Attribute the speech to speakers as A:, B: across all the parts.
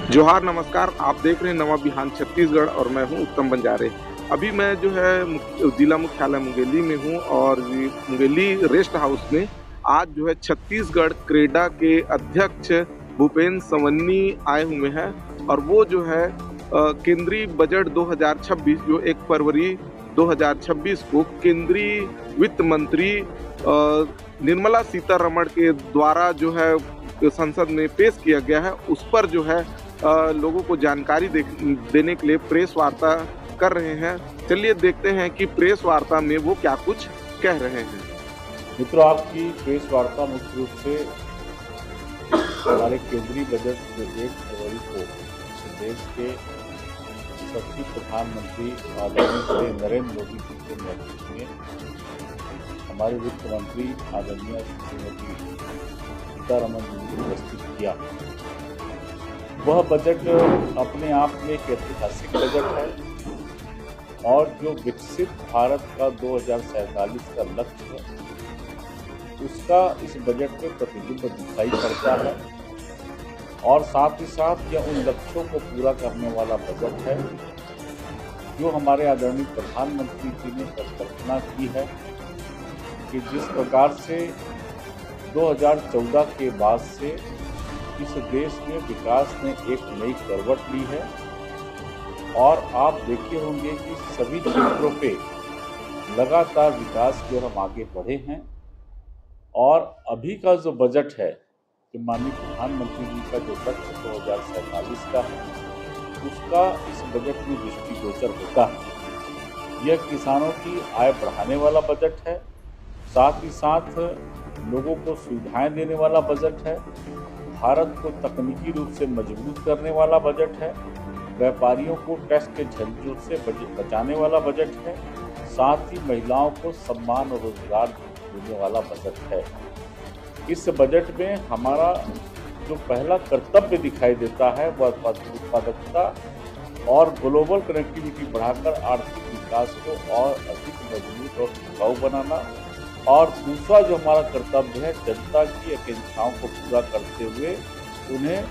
A: जोहार नमस्कार, आप देख रहे हैं नवा बिहान छत्तीसगढ़ और मैं हूँ उत्तम बंजारे। अभी मैं जो है जिला मुख्यालय मुंगेली में हूँ और ये मुंगेली रेस्ट हाउस में आज जो है छत्तीसगढ़ क्रेडा के अध्यक्ष भूपेंद्र सवन्नी आए हुए हैं और वो जो है केंद्रीय बजट 2026 जो 1 फरवरी 2026 को केंद्रीय वित्त मंत्री निर्मला सीतारमण के द्वारा जो है संसद में पेश किया गया है, उस पर जो है लोगों को जानकारी देने के लिए प्रेस वार्ता कर रहे हैं। चलिए देखते हैं कि प्रेस वार्ता में वो क्या कुछ कह रहे हैं।
B: मित्रों, आपकी प्रेस वार्ता मुख्य रूप से हमारे केंद्रीय बजट जो 1 फरवरी को इस देश के यशस्वी प्रधानमंत्री आदरणीय श्री नरेंद्र मोदी जी के नेतृत्व में हमारे वित्त मंत्री आदरणीय श्रीमती सीतारमण जी ने प्रस्तुत किया। वह बजट अपने आप में एक ऐतिहासिक बजट है और जो विकसित भारत का 2047 का लक्ष्य है उसका इस बजट में प्रतिबिंब दिखाई पड़ता है और साथ ही साथ यह उन लक्ष्यों को पूरा करने वाला बजट है जो हमारे आदरणीय प्रधानमंत्री जी ने परिकल्पना की है कि जिस प्रकार से 2014 के बाद से इस देश में विकास ने एक नई करवट ली है और आप देखे होंगे कि सभी क्षेत्रों पे लगातार विकास की ओर हम आगे बढ़े हैं और अभी का जो बजट है कि माननीय प्रधानमंत्री जी का जो लक्ष्य 2047 का है उसका इस बजट में दृष्टिगोचर होता है। यह किसानों की आय बढ़ाने वाला बजट है, साथ ही साथ लोगों को सुविधाएं देने वाला बजट है, भारत को तकनीकी रूप से मजबूत करने वाला बजट है, व्यापारियों को टैक्स के झंझट से बचाने वाला बजट है, साथ ही महिलाओं को सम्मान और रोजगार देने वाला बजट है। इस बजट में हमारा जो पहला कर्तव्य दिखाई देता है वह उत्पादकता और ग्लोबल कनेक्टिविटी बढ़ाकर आर्थिक विकास को और अधिक मजबूत और टिकाऊ बनाना, और दूसरा जो हमारा कर्तव्य है जनता की आकांक्षाओं को पूरा करते हुए उन्हें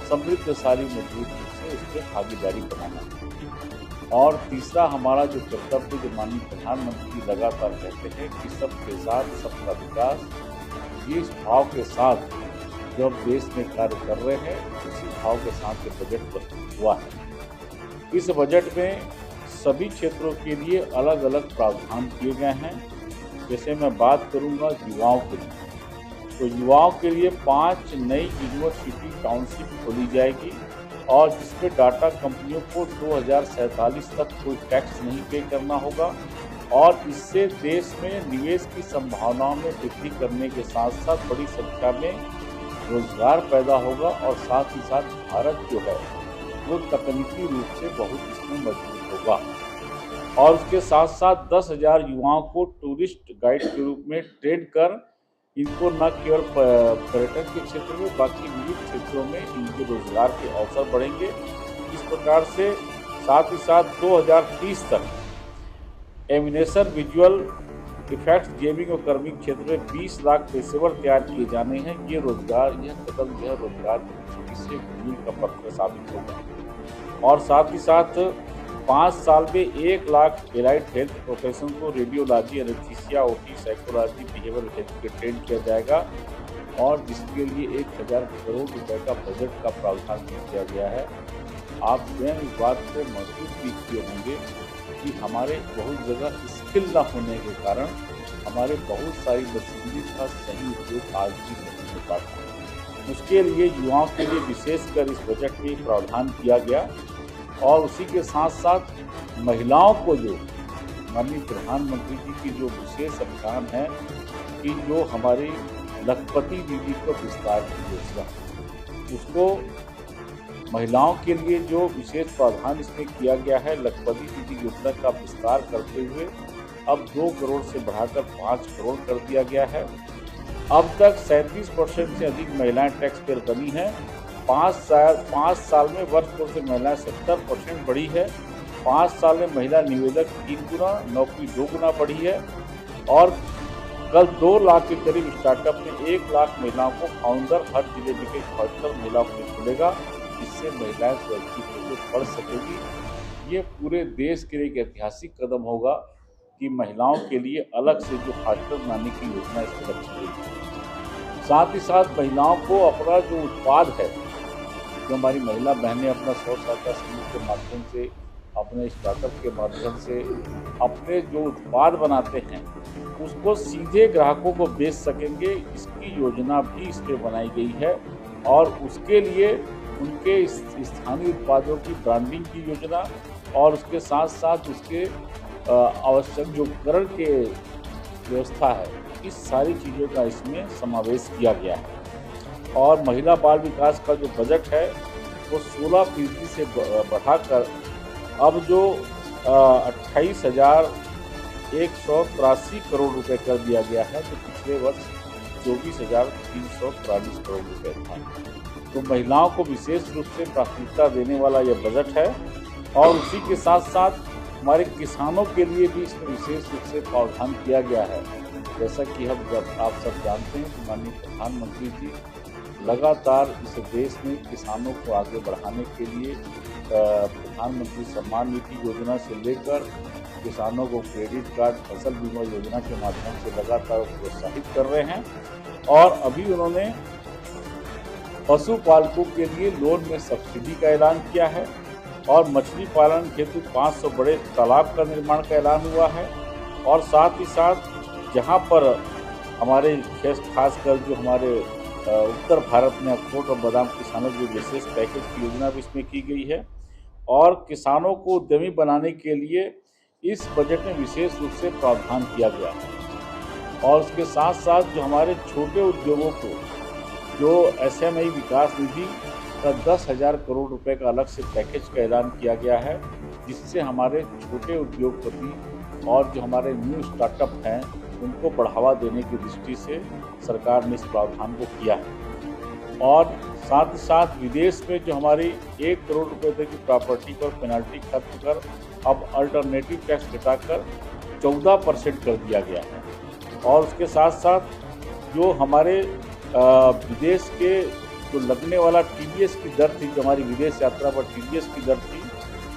B: समृद्धशाली मजबूत रूप से उसमें भागीदारी बनाना, और तीसरा हमारा जो कर्तव्य जो माननीय प्रधानमंत्री लगातार कहते हैं कि सबके साथ सबका विकास, इस भाव के साथ जो हम देश में कार्य कर रहे हैं उसी भाव के साथ ये बजट प्रस्तुत हुआ है। इस बजट में सभी क्षेत्रों के लिए अलग अलग प्रावधान किए गए हैं। जैसे मैं बात करूंगा युवाओं के लिए, तो युवाओं के लिए 5 नई यूनिवर्सिटी टाउनशिप खोली जाएगी और जिसमें डाटा कंपनियों को 2047 तक कोई टैक्स नहीं पे करना होगा और इससे देश में निवेश की संभावनाओं में वृद्धि करने के साथ साथ बड़ी संख्या में रोजगार पैदा होगा और साथ ही साथ भारत जो है वो तकनीकी रूप से बहुत इसमें मजबूत होगा। और उसके साथ साथ 10,000 युवाओं को टूरिस्ट गाइड के रूप में ट्रेन कर इनको न केवल पर्यटन के क्षेत्र में बाकी विविध क्षेत्रों में इनके रोजगार के अवसर बढ़ेंगे। इस प्रकार से साथ ही साथ 2030 तक एमिनेशन, विजुअल इफेक्ट्स, गेमिंग और कर्मिंग क्षेत्र में 20 लाख पेशेवर तैयार किए जाने हैं। ये रोजगार, यह कदम जो है रोजगार की से भूमि का पत्र साबित होगा। और साथ ही साथ 5 साल में 1 लाख एलाइड हेल्थ प्रोफेशन को radiology, anaesthesia, OT, psychology, behavioural health के ट्रेन किया जाएगा और जिसके लिए 1000 करोड़ रुपए का बजट का प्रावधान किया गया है। आप स्वयं इस बात को महसूस भी किए होंगे कि हमारे बहुत जगह स्किल न होने के कारण हमारे बहुत सारी मशीनरी का सही उपयोग आज भी नहीं हो पाता। उसके लिए युवाओं के लिए विशेषकर इस बजट में प्रावधान किया गया और उसी के साथ साथ महिलाओं को जो माननीय प्रधानमंत्री जी की जो विशेष अभियान है कि जो हमारी लखपति दीदी को विस्तार की योजना, उसको महिलाओं के लिए जो विशेष प्रावधान इसमें किया गया है, लखपति दीदी योजना का विस्तार करते हुए अब 2 करोड़ से बढ़ाकर 5 करोड़ कर दिया गया है। अब तक 37% से अधिक महिलाएं टैक्स पेयर बनी हैं। 5 साल में वर्कफोर्स से महिलाएं 70% बढ़ी है। 5 साल में महिला निवेदक 3 गुना, नौकरी 2 गुना बढ़ी है और कल 2 लाख के करीब स्टार्टअप में 1 लाख महिलाओं को फाउंडर हर जिले में 78 महिलाओं को खुलेगा जिससे महिलाएं सुरक्षित रूप से पढ़ सकेगी। ये पूरे देश के लिए एक ऐतिहासिक कदम होगा कि महिलाओं के लिए अलग से जो हॉस्टल बनाने की योजना इसमें रखी गई है। साथ ही साथ महिलाओं को अपना जो उत्पाद है, जो हमारी महिला बहनें अपना स्व सहायता समूह के माध्यम से, अपने स्टार्टअप के माध्यम से अपने जो उत्पाद बनाते हैं उसको सीधे ग्राहकों को बेच सकेंगे, इसकी योजना भी इस पे बनाई गई है। और उसके लिए उनके स्थानीय उत्पादों की ब्रांडिंग की योजना और उसके साथ साथ उसके आवश्यक जो उपकरण के व्यवस्था है, इस सारी चीज़ों का इसमें समावेश किया गया है। और महिला बाल विकास का जो बजट है वो 16% से बढ़ाकर अब जो 28,183 करोड़ रुपए कर दिया गया है, जो पिछले वर्ष 24,343 करोड़ रुपए था। तो महिलाओं को विशेष रूप से प्राथमिकता देने वाला यह बजट है। और उसी के साथ साथ हमारे किसानों के लिए भी इसमें विशेष रूप से प्रावधान किया गया है। जैसा कि आप सब जानते हैं कि माननीय प्रधानमंत्री जी लगातार इस देश में किसानों को आगे बढ़ाने के लिए प्रधानमंत्री सम्मान निधि योजना से लेकर किसानों को क्रेडिट कार्ड, फसल बीमा योजना के माध्यम से लगातार प्रोत्साहित कर रहे हैं। और अभी उन्होंने पशुपालकों के लिए लोन में सब्सिडी का ऐलान किया है और मछली पालन हेतु 500 बड़े तालाब का निर्माण का ऐलान हुआ है। और साथ ही साथ जहां पर हमारे खासकर जो हमारे उत्तर भारत में अखरोट और बादाम किसानों के विशेष पैकेज की योजना भी इसमें की गई है। और किसानों को उद्यमी बनाने के लिए इस बजट में विशेष रूप से प्रावधान किया गया है। और उसके साथ साथ जो हमारे छोटे उद्योगों को जो SME विकास निधि का 10,000 करोड़ रुपए का अलग से पैकेज का ऐलान किया गया है, जिससे हमारे छोटे उद्योगपति और जो हमारे न्यू स्टार्टअप हैं उनको बढ़ावा देने की दृष्टि से सरकार ने इस प्रावधान को किया है। और साथ ही साथ विदेश में जो हमारी 1 करोड़ रुपए तक की प्रॉपर्टी पर पेनल्टी खत्म कर अब अल्टरनेटिव टैक्स घटाकर 14% कर दिया गया है। और उसके साथ साथ जो हमारे विदेश के जो लगने वाला TDS की दर थी, जो हमारी विदेश यात्रा पर TDS की दर थी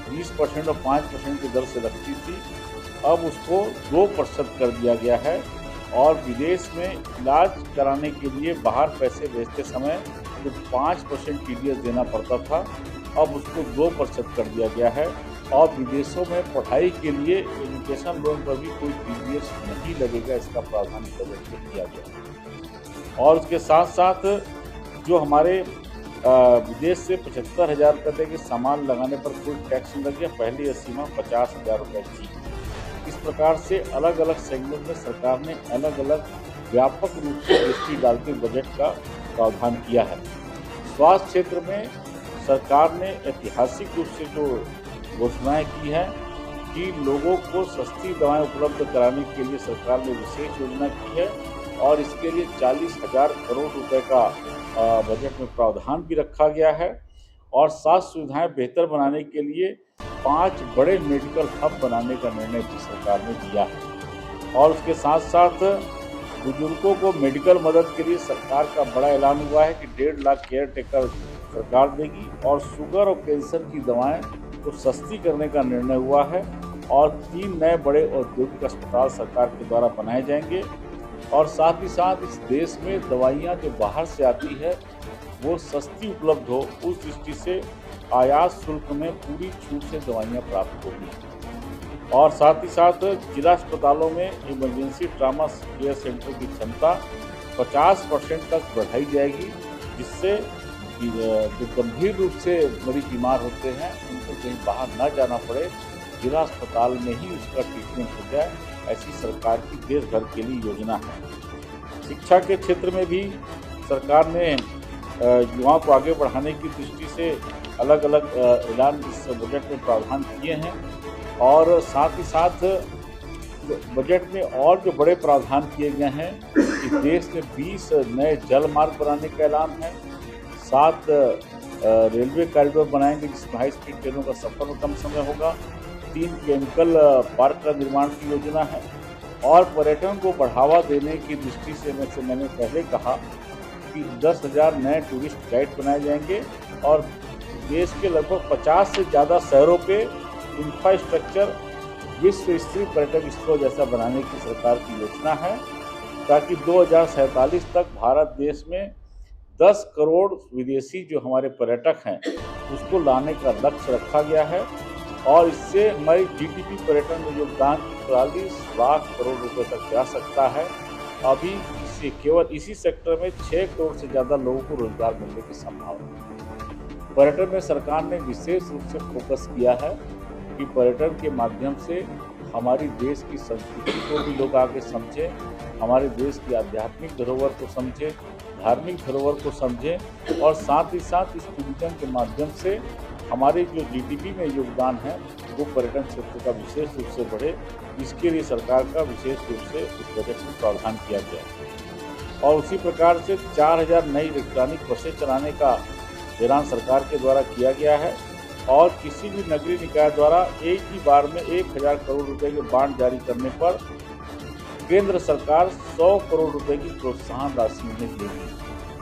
B: 20% और 5% की दर से लगती थी, अब उसको 2% कर दिया गया है। और विदेश में इलाज कराने के लिए बाहर पैसे भेजते समय जो 5% TDS देना पड़ता था, अब उसको 2% कर दिया गया है। और विदेशों में पढ़ाई के लिए एजुकेशन लोन पर भी कोई TDS नहीं लगेगा, इसका प्रावधान बजट में किया गया है। और उसके साथ साथ जो हमारे विदेश से 75,000 रुपये के सामान लगाने पर कोई टैक्स नहीं लग गया, पहले यह सीमा 50,000 रुपये थी। इस प्रकार से अलग अलग सेगमेंट में सरकार ने अलग अलग व्यापक रूप से दृष्टि डालते बजट का प्रावधान किया है। स्वास्थ्य क्षेत्र में सरकार ने ऐतिहासिक रूप से जो घोषणाएं की है कि लोगों को सस्ती दवाएं उपलब्ध कराने के लिए सरकार ने विशेष योजना की है। और इसके लिए 40,000 करोड़ रुपए का बजट में प्रावधान भी रखा गया है। और स्वास्थ्य सुविधाएं बेहतर बनाने के लिए 5 बड़े मेडिकल हब बनाने का निर्णय भी सरकार ने लिया है। और उसके साथ साथ बुजुर्गों को मेडिकल मदद के लिए सरकार का बड़ा ऐलान हुआ है कि 1.5 लाख केयर टेकर सरकार देगी। और शुगर और कैंसर की दवाएं को सस्ती करने का निर्णय हुआ है। और 3 नए बड़े औद्योगिक अस्पताल सरकार के द्वारा बनाए जाएंगे। और साथ ही साथ इस देश में दवाइयाँ जो बाहर से आती है वो सस्ती उपलब्ध हो, उस दृष्टि से आयात शुल्क में पूरी छूट से दवाइयाँ प्राप्त होगी। और साथ ही साथ जिला अस्पतालों में इमरजेंसी ट्रामा केयर सेंटर की क्षमता 50% तक बढ़ाई जाएगी, जिससे जो गंभीर रूप से मरीज बीमार होते हैं उनको कहीं बाहर न जाना पड़े, जिला अस्पताल में ही उसका ट्रीटमेंट हो जाए। ऐसी सरकार की देश भर के लिए योजना है। शिक्षा के क्षेत्र में भी सरकार ने युवाओं को आगे बढ़ाने की दृष्टि से अलग अलग ऐलान इस बजट में प्रावधान किए हैं। और साथ ही साथ बजट में और जो बड़े प्रावधान किए गए हैं कि देश में 20 नए जल मार्ग बनाने का ऐलान है। 7 रेलवे कॉरिडोर बनाएंगे जिसमें हाई स्पीड ट्रेनों का सफर में कम समय होगा। 3 केमिकल पार्क का निर्माण की योजना है। और पर्यटन को बढ़ावा देने की दृष्टि से मैंने पहले कहा कि 10,000 नए टूरिस्ट गाइड बनाए जाएंगे और देश के लगभग 50 से ज़्यादा शहरों पे इंफ्रास्ट्रक्चर विश्व स्तरीय पर्यटक स्थल जैसा बनाने की सरकार की योजना है, ताकि 2047 तक भारत देश में 10 करोड़ विदेशी जो हमारे पर्यटक हैं उसको लाने का लक्ष्य रखा गया है। और इससे हमारी जीडीपी पर्यटन में योगदान 43 लाख करोड़ रुपए तक जा सकता है। अभी केवल इसी सेक्टर में 6 करोड़ से ज़्यादा लोगों को रोजगार मिलने की संभावना है। पर्यटन में सरकार ने विशेष रूप से फोकस किया है कि पर्यटन के माध्यम से हमारी देश की संस्कृति को भी लोग आगे समझें, हमारे देश की आध्यात्मिक धरोहर को समझें, धार्मिक धरोहर को समझें, और साथ ही साथ इस टूरिज्म के माध्यम से हमारे जो जीडीपी में योगदान है वो पर्यटन क्षेत्र का विशेष रूप से बढ़े। इसके लिए सरकार का विशेष रूप से इस बजट में प्रावधान किया गया है। और उसी प्रकार से 4000 नई इलेक्ट्रॉनिक बसें चलाने का ऐलान सरकार के द्वारा किया गया है। और किसी भी नगरीय निकाय द्वारा एक ही बार में 1000 करोड़ रुपए के बांड जारी करने पर केंद्र सरकार 100 करोड़ रुपए की प्रोत्साहन राशि उन्हें देगी।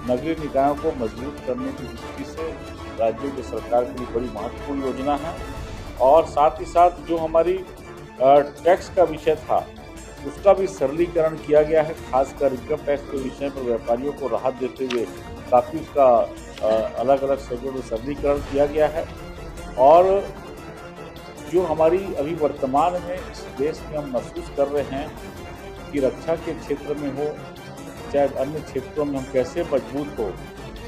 B: नगरीय निकायों को मजबूत करने की दृष्टि से राज्यों की सरकार के लिए बड़ी महत्वपूर्ण योजना है। और साथ ही साथ जो हमारी टैक्स का विषय था उसका भी सरलीकरण किया गया है। खासकर इनकम टैक्स के विषय पर व्यापारियों को राहत देते हुए काफ़ी उसका अलग अलग सेगमेंट में सरलीकरण किया गया है। और जो हमारी अभी वर्तमान में इस देश में हम महसूस कर रहे हैं कि रक्षा के क्षेत्र में हो चाहे अन्य क्षेत्रों में हम कैसे मजबूत हो,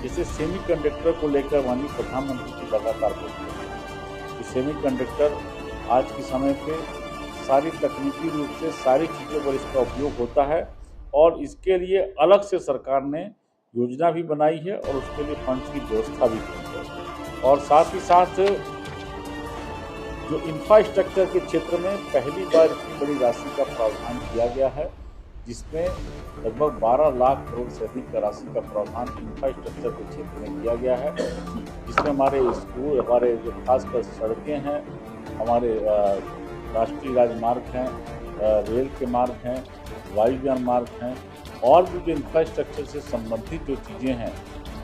B: जैसे सेमीकंडक्टर को लेकर माननीय प्रधानमंत्री की लगातार कोशिश है कि सेमीकंडक्टर आज के समय पे सारी तकनीकी रूप से सारी चीज़ों पर इसका उपयोग होता है। और इसके लिए अलग से सरकार ने योजना भी बनाई है और उसके लिए फंड्स की व्यवस्था भी की है। और साथ ही साथ जो इंफ्रास्ट्रक्चर के क्षेत्र में पहली बार इतनी बड़ी राशि का प्रावधान किया गया है, जिसमें लगभग 12 लाख करोड़ से अधिक का राशि का प्रावधान इंफ्रास्ट्रक्चर के क्षेत्र में किया गया है, जिसमें हमारे स्कूल, हमारे जो खासकर सड़कें हैं, हमारे राष्ट्रीय राजमार्ग हैं, रेल के मार्ग हैं, वायुयान मार्ग हैं, और भी जो इंफ्रास्ट्रक्चर से संबंधित जो चीज़ें हैं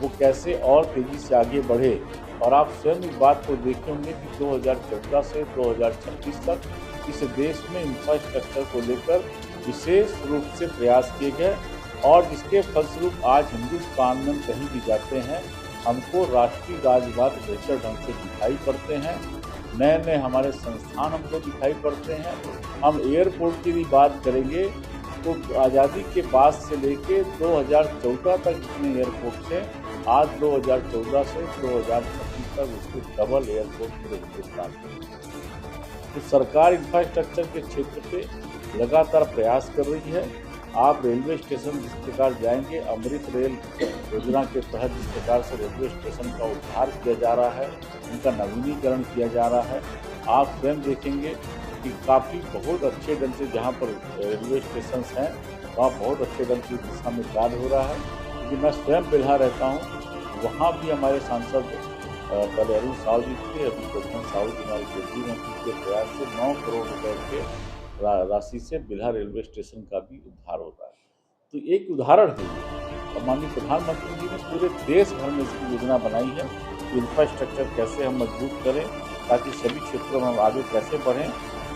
B: वो कैसे और तेज़ी से आगे बढ़े। और आप स्वयं इस बात को देखे होंगे कि 2014 से 2026 तक इस देश में इंफ्रास्ट्रक्चर को लेकर विशेष रूप से प्रयास किए गए, और जिसके फलस्वरूप आज हिंदुस्तान में कहीं भी जाते हैं हमको राष्ट्रीय राजमार्ग बेहतर ढंग से दिखाई पड़ते हैं, नए नए हमारे संस्थान हमको दिखाई पड़ते हैं। हम एयरपोर्ट की भी बात करेंगे तो आज़ादी के बाद से लेके 2014 तक जितने एयरपोर्ट थे, आज 2014 से 2026 तक उसके डबल एयरपोर्ट पूरे हिंदुस्तान में। तो सरकार इंफ्रास्ट्रक्चर के क्षेत्र पे लगातार प्रयास कर रही है। आप रेलवे स्टेशन जिस प्रकार जाएंगे, अमृत रेल योजना के तहत जिस प्रकार से रेलवे स्टेशन का उद्धार किया जा रहा है, उनका नवीनीकरण किया जा रहा है, आप स्वयं देखेंगे कि काफ़ी बहुत अच्छे ढंग से जहाँ पर रेलवे स्टेशन हैं वहाँ बहुत अच्छे ढंग की दिशा में कार्य हो रहा है। क्योंकि मैं स्वयं बिल्हा रहता हूँ, वहाँ भी हमारे सांसद पहले अरुण साहू जी थे, अभी प्रधान साहू जी हमारे केंद्रीय मंत्री के प्रयास से 9 करोड़ रुपए के राशि से बिल्हा रेलवे स्टेशन का भी उद्धार होता है। तो एक उदाहरण है ये, और माननीय प्रधानमंत्री जी ने पूरे देश भर में इसकी योजना बनाई है कि इंफ्रास्ट्रक्चर कैसे हम मजबूत करें ताकि सभी क्षेत्रों में हम आगे कैसे बढ़ें,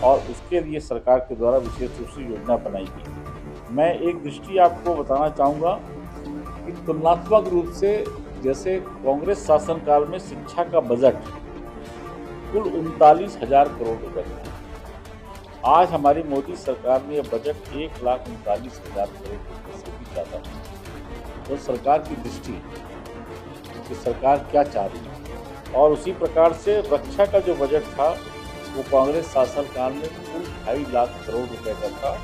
B: और उसके लिए सरकार के द्वारा विशेष रूप से योजना बनाई गई। मैं एक दृष्टि आपको बताना चाहूँगा कि तुलनात्मक रूप से जैसे कांग्रेस शासनकाल में शिक्षा का बजट कुल 39,000 करोड़ रुपए था, आज हमारी मोदी सरकार ने यह बजट 1,39,000 करोड़ रुपए से भी ज़्यादा है। तो सरकार की दृष्टि कि सरकार क्या चाह रही है। और उसी प्रकार से रक्षा का जो बजट था वो कांग्रेस शासनकाल में कुल 2.5 लाख करोड़ रुपए का था।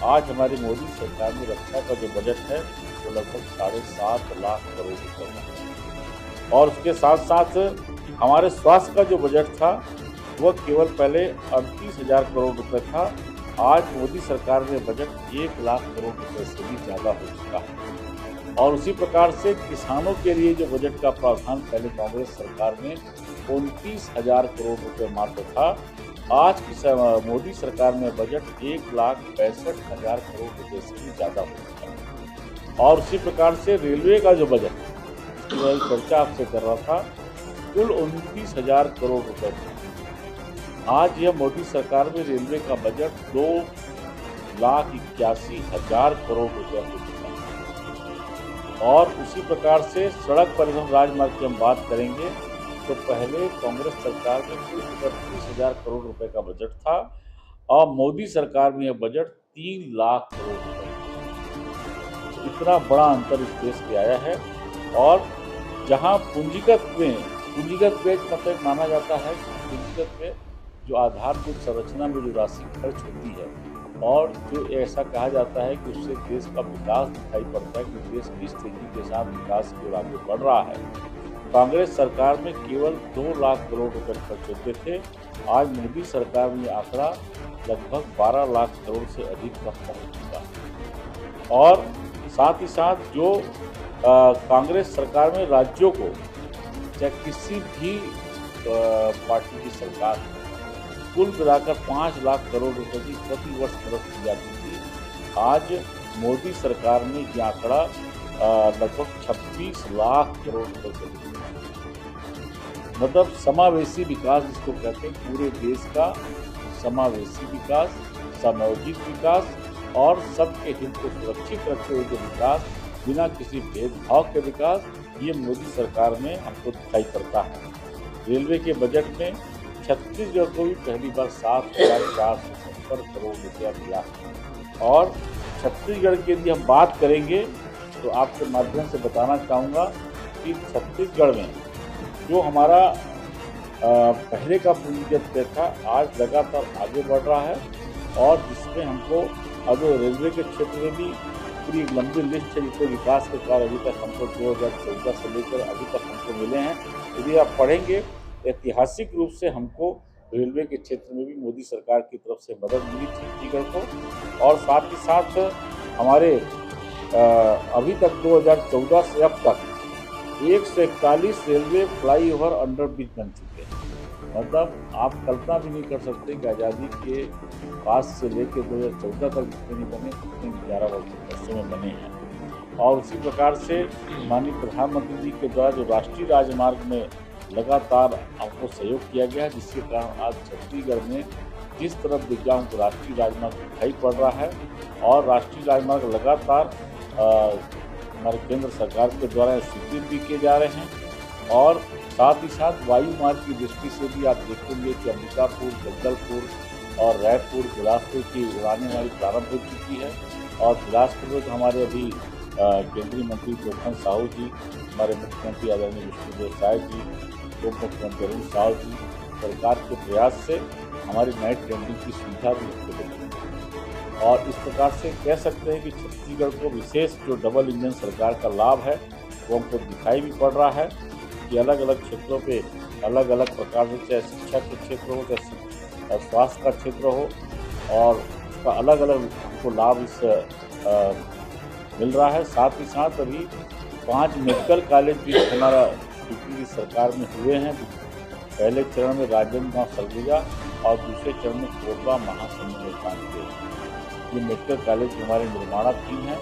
B: आज हमारी मोदी सरकार में रक्षा का जो बजट है वो लगभग 7.5 लाख करोड़ रुपए का। और उसके साथ साथ हमारे स्वास्थ्य का जो बजट था वह केवल पहले 38,000 करोड़ रुपए था, आज मोदी सरकार में बजट 1 लाख करोड़ रुपए से भी ज़्यादा हो चुका है। और उसी प्रकार से किसानों के लिए जो बजट का प्रावधान पहले कांग्रेस सरकार में 29,000 करोड़ रुपए मात्र था, आज की मोदी सरकार में बजट 1,62,000 करोड़ रुपए से भी ज़्यादा हो चुका है। और उसी प्रकार से रेलवे का जो बजट, इसकी चर्चा आपसे कर रहा था, कुल 29,000 करोड़ रुपए था। आज यह मोदी सरकार में रेलवे का बजट 2,81,000 करोड़ रुपए हो चुका है। और उसी प्रकार से सड़क परिवहन राजमार्ग की हम बात करेंगे तो पहले कांग्रेस सरकार में कुल 31,000 करोड़ रुपए का बजट था और मोदी सरकार में यह बजट 3 लाख करोड़ रुपए का। तो इतना बड़ा अंतर इस देश में आया है। और जहां पूंजीगत व्यय मतलब माना जाता है कि पूंजीगत व्यय जो आधारभूत संरचना में जो राशि खर्च होती है और जो ऐसा कहा जाता है कि उससे देश का विकास दिखाई पड़ता है कि देश किस तेजी के साथ विकास की ओर आगे बढ़ रहा है। कांग्रेस सरकार में केवल 2 लाख करोड़ रुपए खर्च होते थे। आज मोदी सरकार में आंकड़ा लगभग 12 लाख करोड़ से अधिक का पहुंच चुका है। और साथ ही साथ जो कांग्रेस सरकार में राज्यों को चाहे किसी भी पार्टी की सरकार कुल मिलाकर 5 लाख करोड़ रुपए की प्रति वर्ष मदद की जाती थी। आज मोदी सरकार में यह आंकड़ा लगभग 26 लाख करोड़ रुपए से मतलब समावेशी विकास जिसको कहते हैं, पूरे देश का समावेशी विकास, समायोजित विकास और सबके हित को सुरक्षित रखते हुए जो विकास, बिना किसी भेदभाव के विकास, ये मोदी सरकार में हमको दिखाई पड़ता है। रेलवे के बजट में छत्तीसगढ़ को भी पहली बार 7,470 करोड़ रुपया मिला है। और छत्तीसगढ़ के लिए हम बात करेंगे तो आपके माध्यम से बताना चाहूँगा कि छत्तीसगढ़ में जो हमारा पहले का पूंजीगत व्यय था आज लगातार आगे बढ़ रहा है। और जिसमें हमको अब रेलवे के क्षेत्र में भी पूरी एक लंबी लिस्ट है जिसके विकास के कार्य अभी तक हमको 2014 से लेकर अभी तक हमको मिले हैं। यदि आप पढ़ेंगे ऐतिहासिक रूप से हमको रेलवे के क्षेत्र में भी मोदी सरकार की तरफ से मदद मिली छत्तीसगढ़ को। और साथ ही साथ हमारे अभी तक 2014 से अब तक 141 रेलवे फ्लाईओवर अंडरब्रिज बन चुके हैं। मतलब आप कल्पना भी नहीं कर सकते कि आज़ादी के पास से लेकर 2014 तक जितने नहीं बने उतने 11 वर्षों में बने हैं। और उसी प्रकार से माननीय प्रधानमंत्री जी के द्वारा जो राष्ट्रीय राजमार्ग में लगातार हमको सहयोग किया गया है, जिसके कारण आज छत्तीसगढ़ में जिस तरफ दिव्यांग को राष्ट्रीय राजमार्ग दिखाई पड़ रहा है और राष्ट्रीय राजमार्ग लगातार हमारे केंद्र सरकार के द्वारा स्वीकृत भी किए जा रहे हैं। और साथ ही साथ वायु मार्ग की दृष्टि से भी आप देखेंगे कि अंबिकापुर, जगदलपुर और रायपुर, बिलासपुर की उड़ानें हमारी प्रारंभ हो चुकी है। और बिलासपुर में तो हमारे अभी केंद्रीय मंत्री गोखन साहू जी, हमारे मुख्यमंत्री आदरणीय विष्णुदेव साय जी, उप मुख्यमंत्री अरुण साहू जी सरकार के प्रयास से हमारी नाइट ट्रेनिंग की सुविधा भी उपलब्ध है। और इस प्रकार से कह सकते हैं कि छत्तीसगढ़ को विशेष जो डबल इंजन सरकार का लाभ है वो हमको दिखाई भी पड़ रहा है कि अलग अलग क्षेत्रों पे अलग अलग प्रकार से, चाहे शिक्षा के क्षेत्र हो, चाहे स्वास्थ्य का क्षेत्र हो, और उसका अलग अलग हमको लाभ इस मिल रहा है। साथ ही साथ अभी 5 मेडिकल कॉलेज भी हमारा यूपी की सरकार में हुए हैं। पहले चरण में राजनांदगांव, सरगुजा और दूसरे चरण में कोरबा, महासमुंद में काम किए। ये मेडिकल कॉलेज हमारे निर्माणाधीन हैं।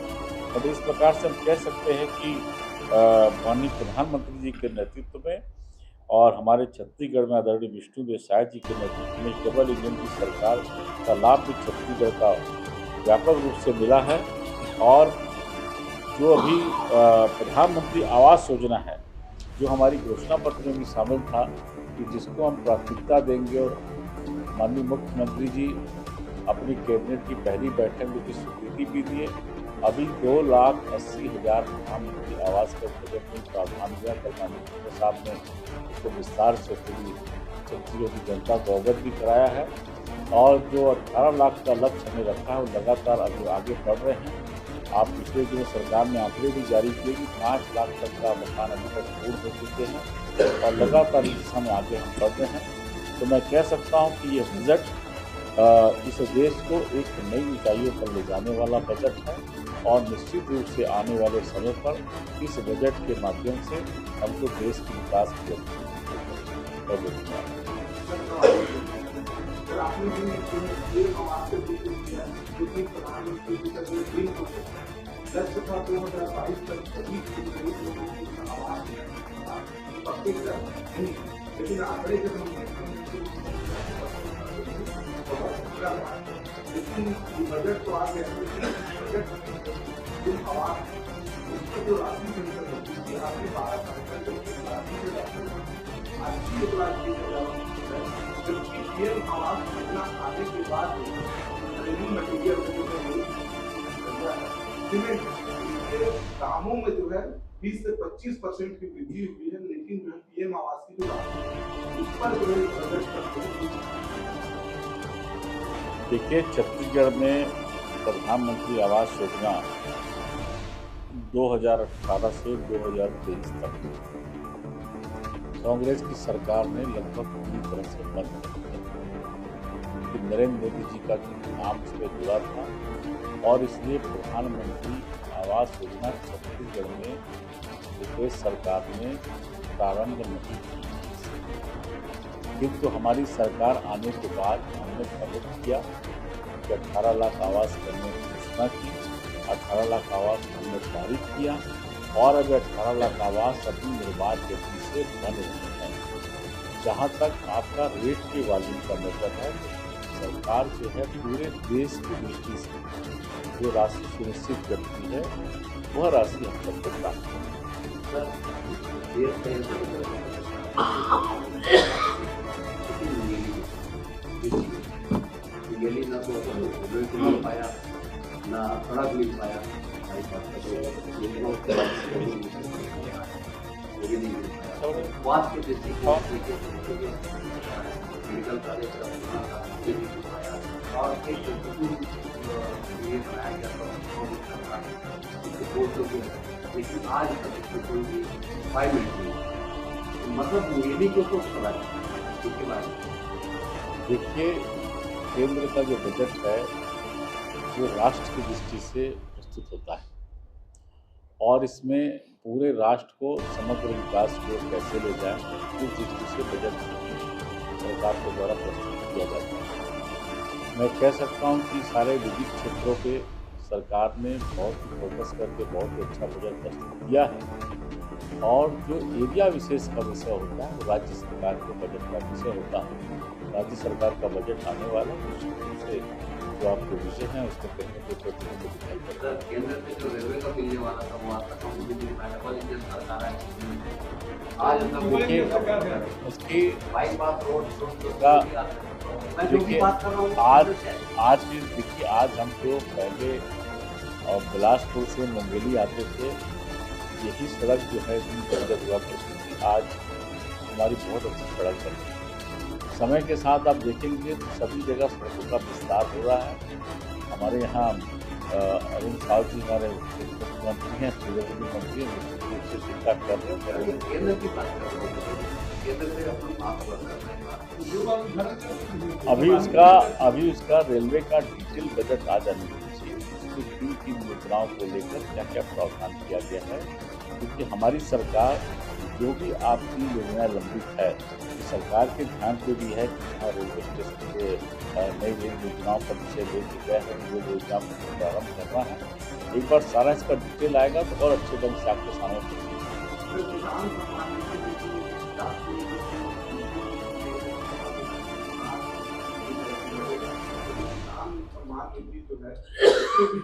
B: और इस प्रकार से हम कह सकते हैं कि माननीय प्रधानमंत्री जी के नेतृत्व में और हमारे छत्तीसगढ़ में आदरणीय विष्णुदेव साय जी के नेतृत्व में डबल इंजन की सरकार का लाभ भी छत्तीसगढ़ का व्यापक रूप से मिला है। और जो अभी प्रधानमंत्री आवास योजना है, जो हमारी घोषणा पत्र में भी शामिल था कि जिसको हम प्राथमिकता देंगे, और माननीय मुख्यमंत्री जी अपनी कैबिनेट की पहली बैठक में इसकी स्वीकृति भी दिए। अभी 2,80,000 प्रधानमंत्री आवास के बजट में प्रावधान दिया। कल मुख्यमंत्री साहब ने इसको विस्तार से पूरी छत्तीसगढ़ की जनता को अवगत भी कराया है। और जो 18 लाख का लक्ष्य हमें रखा है वो लगातार अभी आगे बढ़ रहे हैं। आप पिछले दिनों सरकार ने आंकड़े भी जारी किए कि 5 लाख तक का मकान अभी तक पूर्ण हो चुके हैं और लगातार इस दिशा में आगे हम बढ़ रहे हैं। तो मैं कह सकता हूँ कि ये बजट इस देश को एक नई ऊंचाइयों पर ले जाने वाला बजट है। और निश्चित रूप से आने वाले समय पर इस बजट के माध्यम से हमको देश के विकास की
C: लक्ष्य था 2022 तक सभी गरीब लोगों को आवास
A: पक्के कर नहीं, लेकिन आंकड़े जब हम देखते हैं लेकिन बजट तो आ गया, बजट जो आवाज उसको जो राशि सेंसर होती है आपके 12 साल का जो राशि से आज की 1,20,000 जबकि पीएम आवास योजना आने के बाद रेलिंग मटीरियल सीमेंट के दामों में जो है 20 से 25% की वृद्धि हुई है, लेकिन जो है पीएम आवास की जो राशि उस पर जो है बजट
B: देखिए, छत्तीसगढ़ में प्रधानमंत्री आवास योजना 2018 से 2023 तक कांग्रेस की सरकार ने लगभग पूरी तरह से बंद कर दिया, कि नरेंद्र मोदी जी का नाम उसमें जुड़ा था और इसलिए प्रधानमंत्री आवास योजना छत्तीसगढ़ में कांग्रेस सरकार ने प्रारंभ नहीं की। किंतु हमारी सरकार आने के बाद हमने प्रकट किया कि 18 लाख आवास करने की घोषणा की, 18 लाख आवास हमने पारित किया और अब 18 लाख आवास अभी निर्बाध गति से बन रहे हैं। जहाँ तक आपका रेट के वॉल्यूम का मतलब है, सरकार जो है पूरे देश की दृष्टि से जो राशि सुनिश्चित करती है वह राशि हम तक प्राप्त है।
C: ना तो मिल पाया, ना सड़क मिल पाया, बात के दृष्टिकोण मेडिकल कॉलेज का और एक ये बनाया गया था, लेकिन आज तक कोई भी 5 मिनट नहीं, मतलब मेरी को तो चला इसके बाद।
B: देखिए, केंद्र का जो बजट है वो राष्ट्र की दृष्टि से प्रस्तुत होता है और इसमें पूरे राष्ट्र को समग्र विकास को कैसे ले जाए इस दृष्टि से बजट सरकार के द्वारा प्रस्तुत किया जाता है। मैं कह सकता हूं कि सारे विविध क्षेत्रों पे सरकार ने बहुत ही फोकस करके बहुत ही अच्छा बजट प्रस्तुत किया है और जो एरिया विशेष का विषय होता है वो राज्य सरकार के बजट का विषय होता है। राज्य सरकार का बजट आने वाला निश्चित रूप से जो आपके विषय हैं उसको कहीं पे प्रतिनिधि दिखाई पड़ता है।
C: केंद्र से जो रेलवे का मिलने वाला था वो आज तक हमको नहीं मिल पाया, इंडियन सरकार है आज
B: देखिए उसकी
C: बाईपास रोड
B: का
C: मैं जो भी बात कर रहा हूँ
B: आज देखिए, आज हम तो पहले और बिलासपुर से मुंगेली आते थे, यही सड़क जो है इतनी बंजर हुआ करती थी, आज हमारी बहुत अच्छी सड़क बनी। समय के साथ आप देखेंगे तो सभी जगह सड़कों का विस्तार हो रहा है। हमारे यहाँ अरुण साहु जी हमारे मुख्यमंत्री हैं, ट्रेजरी मंत्री हैं, निश्चित रूप से चिंता कर रहे हैं।
C: केंद्र की बात कर रहा हूँ, केंद्र से अपना माफ कर रहा है।
B: अभी उसका रेलवे का डिटेल बजट आ जाने चाहिए, उसकी 3 योजनाओं को लेकर क्या क्या प्रावधान किया गया है, क्योंकि हमारी सरकार जो भी आपकी योजना लंबित है, सरकार के ध्यान पे भी है कि जहाँ रेलवे स्टेशन से नई योजनाओं का विषय ले चुका है, जो योजना को प्रारंभ करना है। एक बार सारा इसका डिटेल आएगा तो और अच्छे ढंग से आपके सामने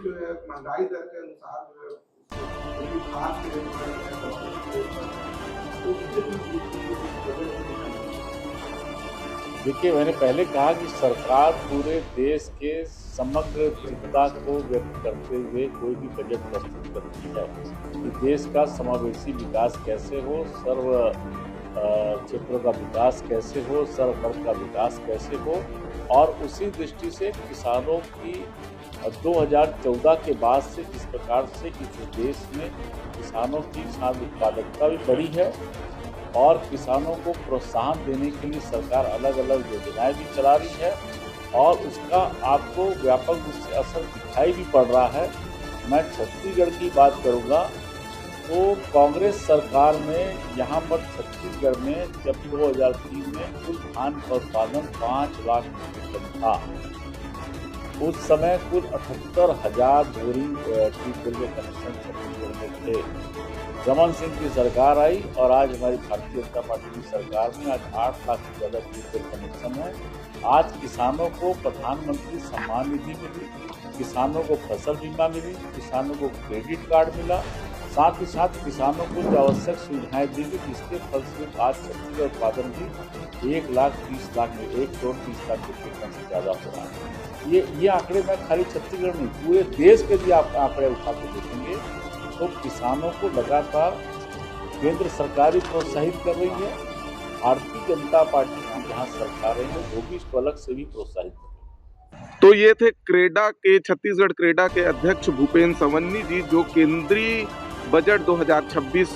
A: जो है महंगाई दर के अनुसार जो है खाद के
B: देखिए, मैंने पहले कहा कि सरकार पूरे देश के समग्र चिंता को व्यक्त करते हुए कोई भी बजट प्रस्तुत करती है कि देश का समावेशी विकास कैसे हो, सर्व क्षेत्रों का विकास कैसे हो, सर्व वर्ग का विकास कैसे हो और उसी दृष्टि से किसानों की 2014 के बाद से जिस प्रकार से इस देश में किसानों की खाद्य उत्पादकता भी बढ़ी है और किसानों को प्रोत्साहन देने के लिए सरकार अलग अलग योजनाएं भी चला रही है और उसका आपको व्यापक रूप से असर दिखाई भी पड़ रहा है। मैं छत्तीसगढ़ की बात करूंगा तो कांग्रेस सरकार में यहाँ पर छत्तीसगढ़ में जब 2003 में कुल धान का उत्पादन 5 लाख मीट्रिक टन था, उस समय कुल 78,000 बोरिंग ट्यूबवेल के कनेक्शन छत्तीसगढ़ में थे रमन सिंह की सरकार आई और आज हमारी भारतीय जनता पार्टी की सरकार में आज 8 लाख से ज़्यादा प्रीपेड कनेक्शन है। आज किसानों को प्रधानमंत्री सम्मान निधि मिली, किसानों को फसल बीमा मिली, किसानों को क्रेडिट कार्ड मिला, साथ ही साथ किसानों को जो आवश्यक सुविधाएं दी गई, जिसके फलस्वरूप आज छत्तीसगढ़ उत्पादन भी 1,30,00,000 में 1,30,00,000 मीट्रिक टन से ज़्यादा हो रहा है। ये आंकड़े मैं खाली छत्तीसगढ़ नहीं, पूरे देश के भी आप आंकड़े उठा के देखेंगे तो किसानों को लगातार केंद्र सरकार ही प्रोत्साहित कर रही है। भारतीय जनता पार्टी की जहाँ सरकारें हैं वो भी इसको अलग से भी प्रोत्साहित कर रही है।
A: तो ये थे क्रेडा के छत्तीसगढ़ क्रेडा के अध्यक्ष भूपेन्द्र सवन्नी जी, जो केंद्रीय बजट 2026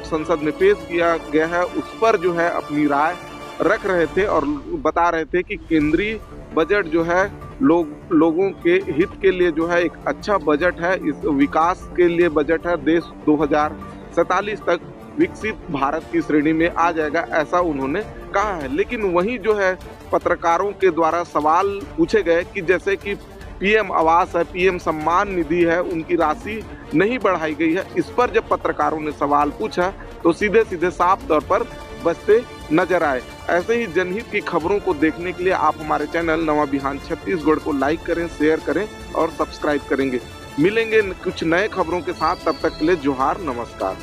A: संसद में पेश किया गया है उस पर जो है अपनी राय रख रहे थे और बता रहे थे कि केंद्रीय बजट जो है लोगों के हित के लिए जो है एक अच्छा बजट है, इस विकास के लिए बजट है, देश 2047 तक विकसित भारत की श्रेणी में आ जाएगा, ऐसा उन्होंने कहा है। लेकिन वहीं जो है पत्रकारों के द्वारा सवाल पूछे गए कि जैसे कि पीएम आवास है, पीएम सम्मान निधि है, उनकी राशि नहीं बढ़ाई गई है, इस पर जब पत्रकारों ने सवाल पूछा तो सीधे सीधे साफ तौर पर बचते नजर आए। ऐसे ही जनहित की खबरों को देखने के लिए आप हमारे चैनल नवा बिहान छत्तीसगढ़ को लाइक करें, शेयर करें और सब्सक्राइब करेंगे। मिलेंगे कुछ नए खबरों के साथ, तब तक के लिए जोहार, नमस्कार।